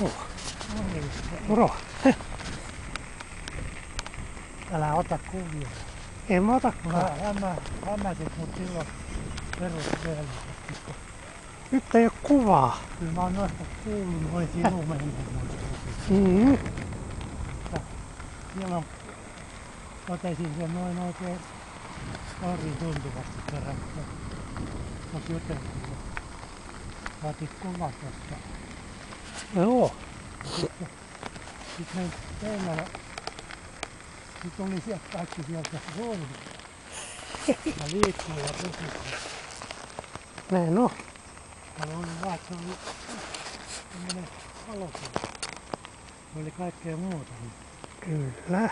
Joo. Moro. Älä ota kuvia. En mä otakaan. Hämmäsit mut silloin perusreellisesti. Nyt ei oo kuvaa. Kyllä mä oon noista kuullut noin sinumennen noista kuvista. Mm-hmm. Silloin otesin sen noin oikein korin tuntuvasti perästä. Mut juteltiin ja saatiin kuva tosta. Joo. Sit menin seinällä. Sit tuli sieltä kaikki sieltä ruudusta. Ja liikkuu ja pysyy. Näin on. Mä luulen vaan, että se oli tämmönen valokuva. Se oli kaikkea muuta. Kyllä.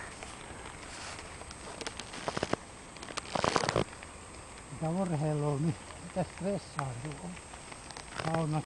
Mitä urheilua, niin mitä stressaa sulla on? Sauna